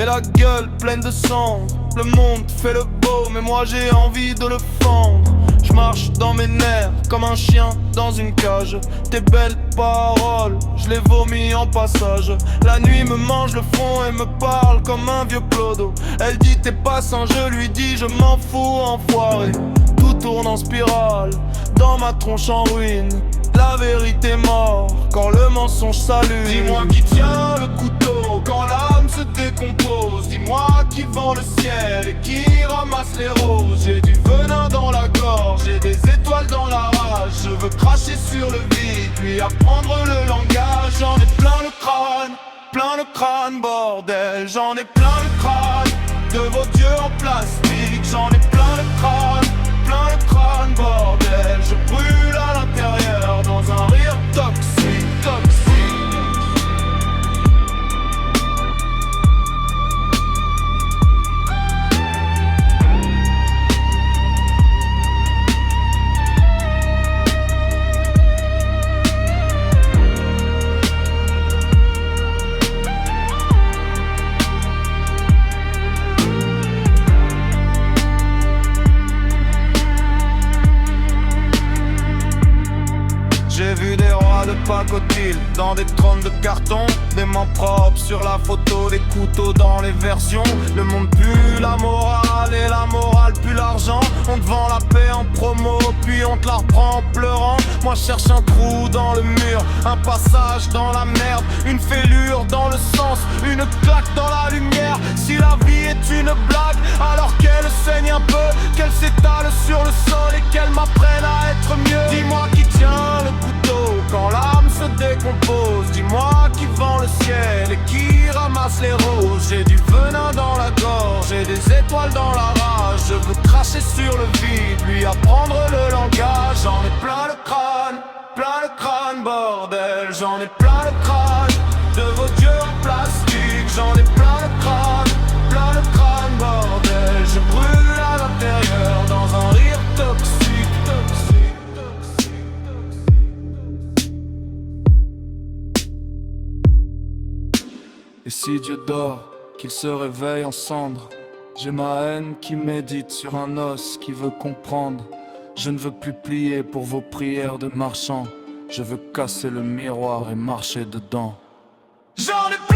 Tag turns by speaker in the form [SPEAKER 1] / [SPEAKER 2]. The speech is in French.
[SPEAKER 1] et la gueule pleine de sang. Le monde fait le beau, mais moi j'ai envie de le fendre. Je marche dans mes nerfs comme un chien dans une cage. Tes belles paroles, je les vomis en passage. La nuit me mange le front et me parle comme un vieux clodo. Elle dit t'es pas sain, je lui dis je m'en fous enfoiré. Tout tourne en spirale, dans ma tronche en ruine. La vérité mord quand le mensonge s'allume. Dis-moi qui tient le couteau quand l'âme se décompose. Dis-moi qui vend le ciel et qui ramasse les roses. J'ai du venin dans la gorge, j'ai des étoiles dans la rage. Je veux cracher sur le vide, lui apprendre le langage. J'en ai plein le crâne, bordel. J'en ai plein le crâne de vos dieux en plastique. J'en ai plein le crâne, bordel. Je brûle à l'intérieur dans un rire toxique, toxique. J'ai vu des rois de pacotille dans des trônes de carton, des mains propres sur la photo, des couteaux dans les versions. Le monde pue la morale et la morale pue l'argent. On te vend la paix en promo, puis on te la reprend en pleurant. Moi je cherche un trou dans le mur, un passage dans la merde, une fêlure dans le sens, une claque dans la lumière. Si la vie est une blague, alors qu'elle saigne un peu, qu'elle s'étale sur le sol et qu'elle m'apprenne à être mieux. Dis-moi qui tient le couteau quand l'âme se décompose. Dis-moi qui vend le ciel et qui ramasse les roses. J'ai du venin dans la gorge, j'ai des étoiles dans la rage. Je veux cracher sur le vide, lui apprendre le langage. J'en ai plein le crâne, bordel. J'en ai plein le crâne de vos dieux en plastique. J'en ai plein le crâne, bordel. Je brûle à l'intérieur dans un rire toxique, toxique, toxique, toxique. Et si Dieu dort, qu'il se réveille en cendres. J'ai ma haine qui médite sur un os qui veut comprendre. Je ne veux plus plier pour vos prières de marchand. Je veux casser le miroir et marcher dedans. J'en ai